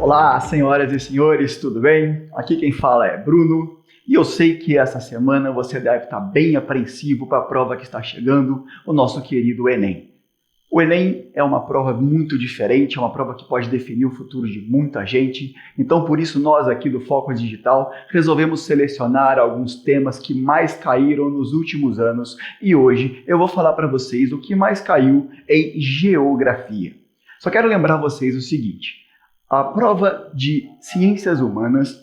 Olá, senhoras e senhores, tudo bem? Aqui quem fala é Bruno e eu sei que essa semana você deve estar bem apreensivo para a prova que está chegando, o nosso querido Enem. O Enem é uma prova muito diferente, é uma prova que pode definir o futuro de muita gente, então por isso nós aqui do Foco Digital resolvemos selecionar alguns temas que mais caíram nos últimos anos e hoje eu vou falar para vocês o que mais caiu em geografia. Só quero lembrar vocês o seguinte: a prova de ciências humanas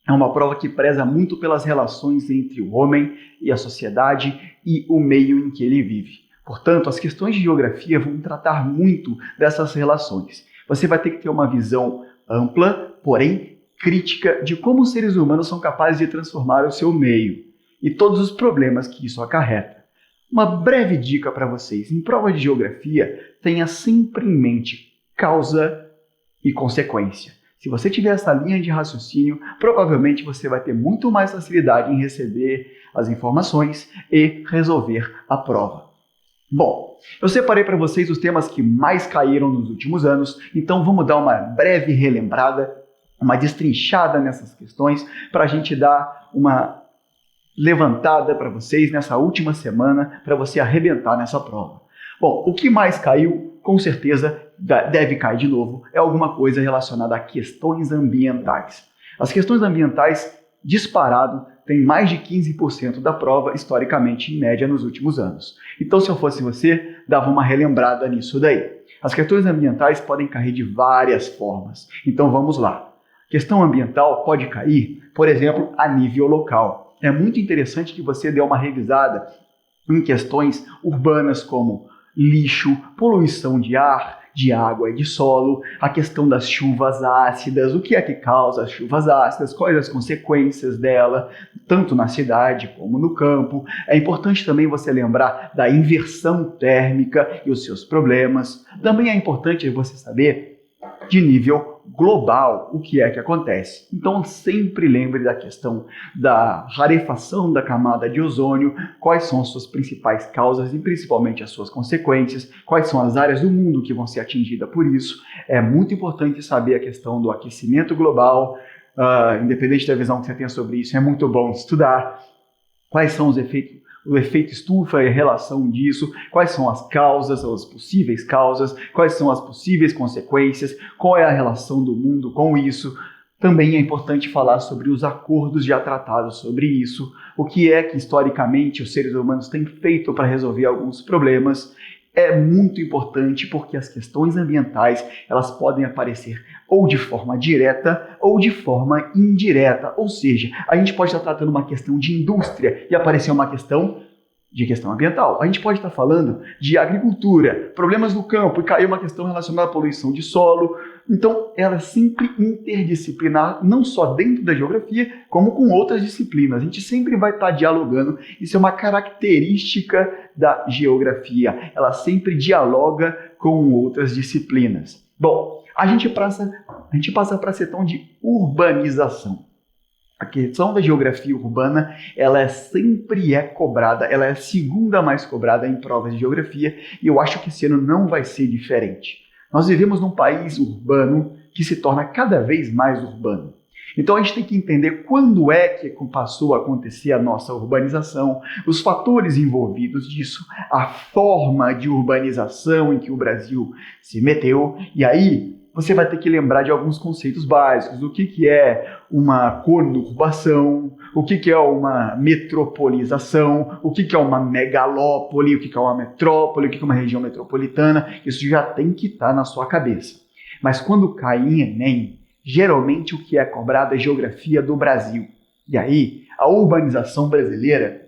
é uma prova que preza muito pelas relações entre o homem e a sociedade e o meio em que ele vive. Portanto, as questões de geografia vão tratar muito dessas relações. Você vai ter que ter uma visão ampla, porém crítica, de como os seres humanos são capazes de transformar o seu meio e todos os problemas que isso acarreta. Uma breve dica para vocês: em prova de geografia, tenha sempre em mente causa e consequência. Se você tiver essa linha de raciocínio, provavelmente você vai ter muito mais facilidade em receber as informações e resolver a prova. Bom, eu separei para vocês os temas que mais caíram nos últimos anos, então vamos dar uma breve relembrada, uma destrinchada nessas questões para a gente dar uma levantada para vocês nessa última semana, para você arrebentar nessa prova. Bom, o que mais caiu, com certeza, deve cair de novo, é alguma coisa relacionada a questões ambientais. As questões ambientais, disparado, tem mais de 15% da prova, historicamente, em média, nos últimos anos. Então, se eu fosse você, dava uma relembrada nisso daí. As questões ambientais podem cair de várias formas. Então, vamos lá. Questão ambiental pode cair, por exemplo, a nível local. É muito interessante que você dê uma revisada em questões urbanas como lixo, poluição de ar, de água e de solo, a questão das chuvas ácidas, o que é que causa as chuvas ácidas, quais as consequências dela, tanto na cidade como no campo. É importante também você lembrar da inversão térmica e os seus problemas. Também é importante você saber de nível global o que é que acontece. Então sempre lembre da questão da rarefação da camada de ozônio, quais são as suas principais causas e principalmente as suas consequências, quais são as áreas do mundo que vão ser atingidas por isso. É muito importante saber a questão do aquecimento global, independente da visão que você tenha sobre isso, é muito bom estudar quais são os efeitos, o efeito estufa e a relação disso, quais são as causas, as possíveis causas, quais são as possíveis consequências, qual é a relação do mundo com isso. Também é importante falar sobre os acordos já tratados sobre isso, o que é que historicamente os seres humanos têm feito para resolver alguns problemas. É muito importante porque as questões ambientais elas podem aparecer ou de forma direta ou de forma indireta. Ou seja, a gente pode estar tratando uma questão de indústria e aparecer uma questão ambiental. A gente pode estar falando de agricultura, problemas no campo e cair uma questão relacionada à poluição de solo. Então, ela é sempre interdisciplinar, não só dentro da geografia, como com outras disciplinas. A gente sempre vai estar dialogando. Isso é uma característica da geografia. Ela sempre dialoga com outras disciplinas. Bom, a gente passa para a questão de urbanização. A questão da geografia urbana, ela sempre é cobrada, ela é a segunda mais cobrada em provas de geografia e eu acho que esse ano não vai ser diferente. Nós vivemos num país urbano que se torna cada vez mais urbano. Então a gente tem que entender quando é que passou a acontecer a nossa urbanização, os fatores envolvidos disso, a forma de urbanização em que o Brasil se meteu, e aí você vai ter que lembrar de alguns conceitos básicos, o que é uma conurbação, o que é uma metropolização, o que é uma megalópole, o que é uma metrópole, o que é uma região metropolitana. Isso já tem que estar na sua cabeça. Mas quando cai em Enem, geralmente o que é cobrado é geografia do Brasil. E aí, a urbanização brasileira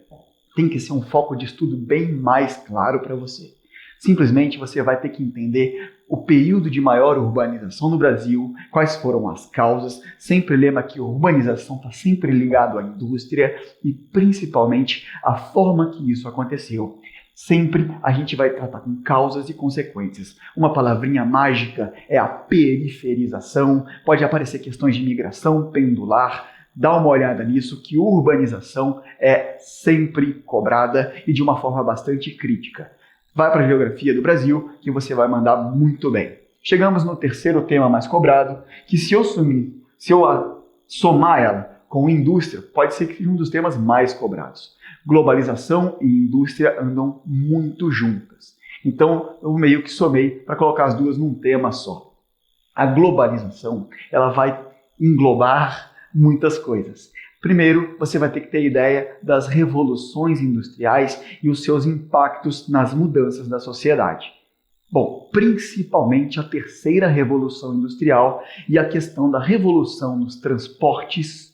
tem que ser um foco de estudo bem mais claro para você. Simplesmente você vai ter que entender o período de maior urbanização no Brasil, quais foram as causas. Sempre lembra que a urbanização está sempre ligado à indústria e principalmente a forma que isso aconteceu. Sempre a gente vai tratar com causas e consequências. Uma palavrinha mágica é a periferização. Pode aparecer questões de migração pendular. Dá uma olhada nisso, que urbanização é sempre cobrada e de uma forma bastante crítica. Vai para a geografia do Brasil que você vai mandar muito bem. chegamos no terceiro tema mais cobrado, que se eu somar ela com indústria, pode ser que seja um dos temas mais cobrados. Globalização e indústria andam muito juntas. Então, eu meio que somei para colocar as duas num tema só. A globalização, ela vai englobar muitas coisas. Primeiro, você vai ter que ter ideia das revoluções industriais e os seus impactos nas mudanças da sociedade. Bom, principalmente a terceira revolução industrial e a questão da revolução nos transportes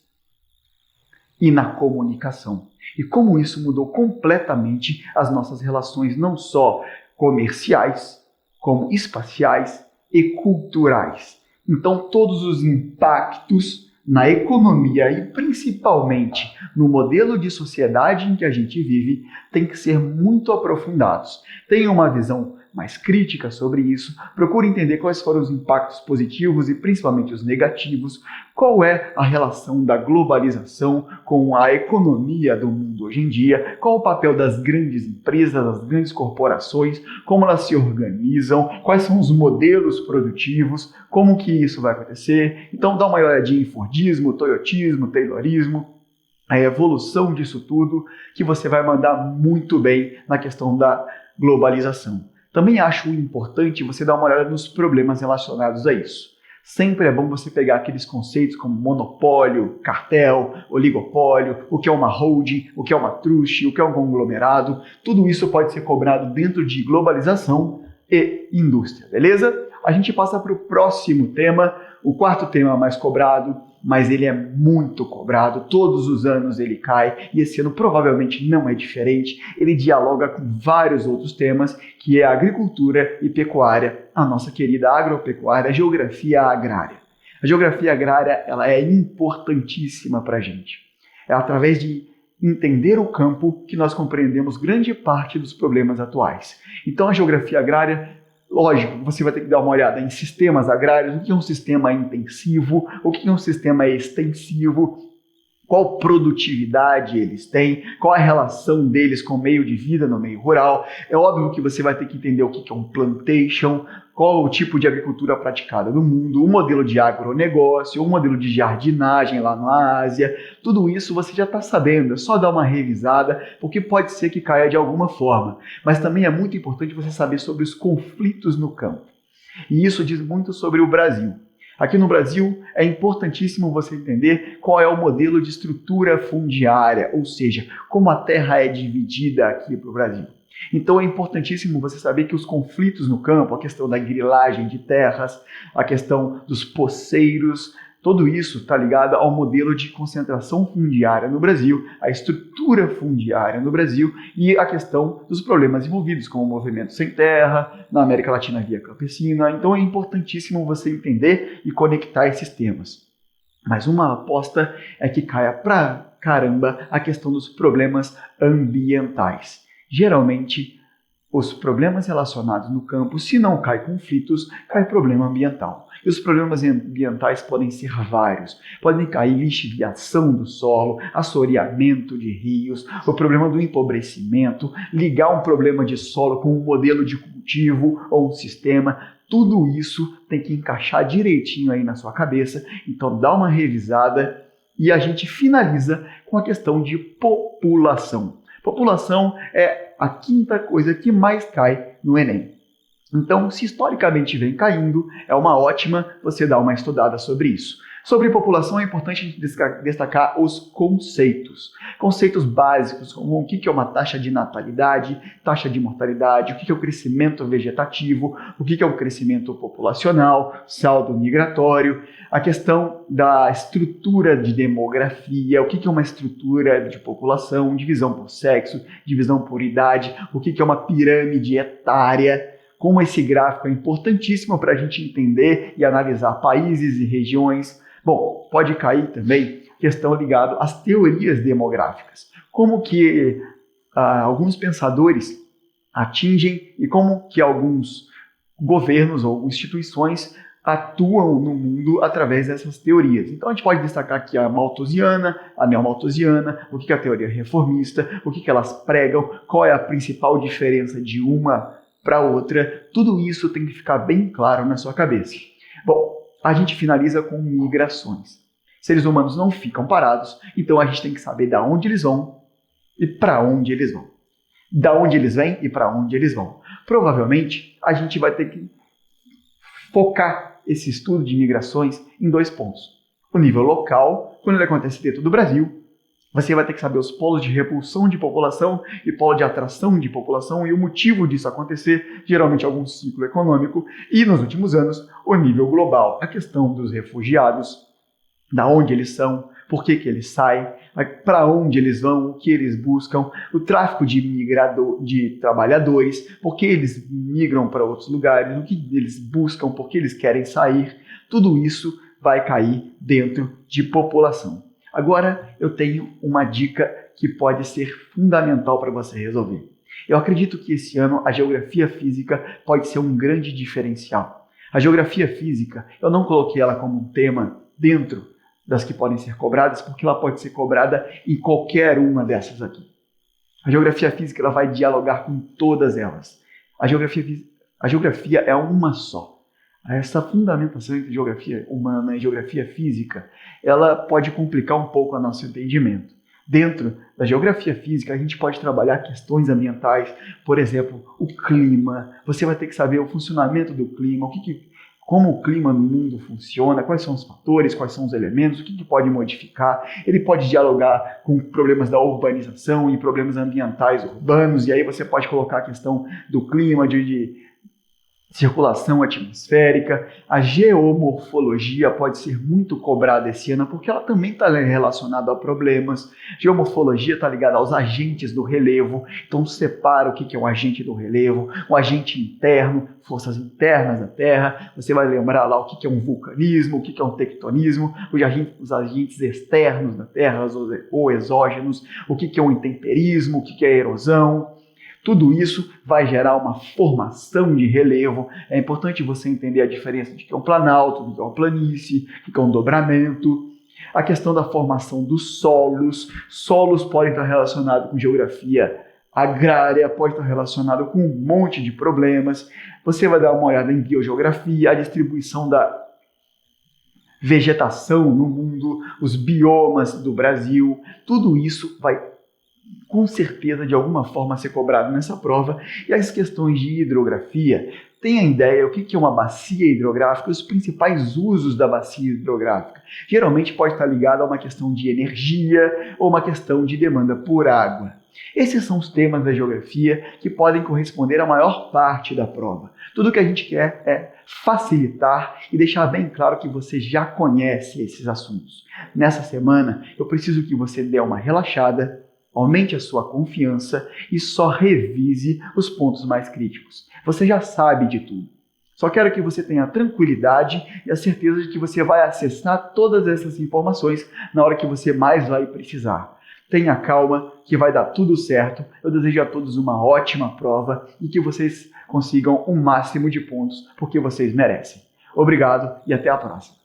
e na comunicação. E como isso mudou completamente as nossas relações, não só comerciais, como espaciais e culturais. Então, todos os impactos na economia e principalmente no modelo de sociedade em que a gente vive têm que ser muito aprofundados. Tenha uma visão mais crítica sobre isso, procure entender quais foram os impactos positivos e principalmente os negativos, qual é a relação da globalização com a economia do mundo hoje em dia, qual o papel das grandes empresas, das grandes corporações, como elas se organizam, quais são os modelos produtivos, como que isso vai acontecer. Então dá uma olhadinha em Fordismo, Toyotismo, Taylorismo, a evolução disso tudo, que você vai mandar muito bem na questão da globalização. Também acho importante você dar uma olhada nos problemas relacionados a isso. Sempre é bom você pegar aqueles conceitos como monopólio, cartel, oligopólio, o que é uma holding, o que é uma trust, o que é um conglomerado. Tudo isso pode ser cobrado dentro de globalização e indústria, beleza? A gente passa para o próximo tema, o quarto tema mais cobrado, mas ele é muito cobrado, todos os anos ele cai, e esse ano provavelmente não é diferente. Ele dialoga com vários outros temas, que é a agricultura e pecuária, a nossa querida agropecuária, a geografia agrária. A geografia agrária ela é importantíssima para a gente. É através de entender o campo que nós compreendemos grande parte dos problemas atuais. Então a geografia agrária, lógico, você vai ter que dar uma olhada em sistemas agrários, o que é um sistema intensivo, o que é um sistema extensivo, qual produtividade eles têm, qual a relação deles com o meio de vida no meio rural. É óbvio que você vai ter que entender o que é um plantation, qual o tipo de agricultura praticada no mundo, o modelo de agronegócio, o modelo de jardinagem lá na Ásia. Tudo isso você já está sabendo, é só dar uma revisada, porque pode ser que caia de alguma forma. Mas também é muito importante você saber sobre os conflitos no campo. E isso diz muito sobre o Brasil. Aqui no Brasil, é importantíssimo você entender qual é o modelo de estrutura fundiária, ou seja, como a terra é dividida aqui para o Brasil. Então é importantíssimo você saber que os conflitos no campo, a questão da grilagem de terras, a questão dos poceiros, tudo isso está ligado ao modelo de concentração fundiária no Brasil, a estrutura fundiária no Brasil e a questão dos problemas envolvidos, como o movimento sem terra, na América Latina via campesina. Então é importantíssimo você entender e conectar esses temas. Mas uma aposta é que caia pra caramba a questão dos problemas ambientais. Geralmente, os problemas relacionados no campo, se não cai conflitos, cai problema ambiental. E os problemas ambientais podem ser vários. Podem cair lixiviação do solo, assoreamento de rios, o problema do empobrecimento, ligar um problema de solo com um modelo de cultivo ou um sistema. Tudo isso tem que encaixar direitinho aí na sua cabeça. Então dá uma revisada e a gente finaliza com a questão de população. População é a quinta coisa que mais cai no Enem. Então, se historicamente vem caindo, é uma ótima você dar uma estudada sobre isso. Sobre população é importante a gente destacar os conceitos. Conceitos básicos, como o que é uma taxa de natalidade, taxa de mortalidade, o que é o crescimento vegetativo, o que é o crescimento populacional, saldo migratório, a questão da estrutura de demografia, o que é uma estrutura de população, divisão por sexo, divisão por idade, o que é uma pirâmide etária. Como esse gráfico é importantíssimo para a gente entender e analisar países e regiões. Bom, pode cair também questão ligada às teorias demográficas. Como que alguns pensadores atingem e como que alguns governos ou instituições atuam no mundo através dessas teorias. Então a gente pode destacar aqui a malthusiana, a neomalthusiana, o que é a teoria reformista, o que elas pregam, qual é a principal diferença de uma para outra. Tudo isso tem que ficar bem claro na sua cabeça. Bom, a gente finaliza com migrações. Seres humanos não ficam parados, então a gente tem que saber de onde eles vão e para onde eles vão. Da onde eles vêm e para onde eles vão. Provavelmente, a gente vai ter que focar esse estudo de migrações em 2 pontos. O nível local, quando ele acontece dentro do Brasil, você vai ter que saber os polos de repulsão de população e polo de atração de população e o motivo disso acontecer, geralmente algum ciclo econômico, e nos últimos anos, o nível global, a questão dos refugiados, da onde eles são, por que eles saem, para onde eles vão, o que eles buscam, o tráfico de trabalhadores, por que eles migram para outros lugares, o que eles buscam, por que eles querem sair, tudo isso vai cair dentro de população. Agora eu tenho uma dica que pode ser fundamental para você resolver. Eu acredito que esse ano a geografia física pode ser um grande diferencial. A geografia física, eu não coloquei ela como um tema dentro das que podem ser cobradas, porque ela pode ser cobrada em qualquer uma dessas aqui. A geografia física ela vai dialogar com todas elas. A geografia é uma só. Essa fundamentação entre geografia humana e geografia física, ela pode complicar um pouco o nosso entendimento. Dentro da geografia física, a gente pode trabalhar questões ambientais, por exemplo, o clima. Você vai ter que saber o funcionamento do clima, como o clima no mundo funciona, quais são os fatores, quais são os elementos, o que pode modificar. Ele pode dialogar com problemas da urbanização e problemas ambientais urbanos, e aí você pode colocar a questão do clima, de circulação atmosférica. A geomorfologia pode ser muito cobrada esse ano, porque ela também está relacionada a problemas. Geomorfologia está ligada aos agentes do relevo, então separa o que é um agente do relevo, um agente interno, forças internas da Terra. Você vai lembrar lá o que é um vulcanismo, o que é um tectonismo, os agentes externos da Terra, ou exógenos, o que é um intemperismo, o que é erosão. Tudo isso vai gerar uma formação de relevo. É importante você entender a diferença de que é um planalto, de que é uma planície, de que é um dobramento. A questão da formação dos solos. Solos podem estar relacionados com geografia agrária, pode estar relacionado com um monte de problemas. Você vai dar uma olhada em biogeografia, a distribuição da vegetação no mundo, os biomas do Brasil. Tudo isso vai com certeza, de alguma forma, ser cobrado nessa prova. E as questões de hidrografia, tenha ideia o que é uma bacia hidrográfica, os principais usos da bacia hidrográfica. Geralmente pode estar ligado a uma questão de energia ou uma questão de demanda por água. Esses são os temas da geografia que podem corresponder à maior parte da prova. Tudo que a gente quer é facilitar e deixar bem claro que você já conhece esses assuntos. Nessa semana, eu preciso que você dê uma relaxada, aumente a sua confiança e só revise os pontos mais críticos. Você já sabe de tudo. Só quero que você tenha a tranquilidade e a certeza de que você vai acessar todas essas informações na hora que você mais vai precisar. Tenha calma, que vai dar tudo certo. Eu desejo a todos uma ótima prova e que vocês consigam o máximo de pontos, porque vocês merecem. Obrigado e até a próxima.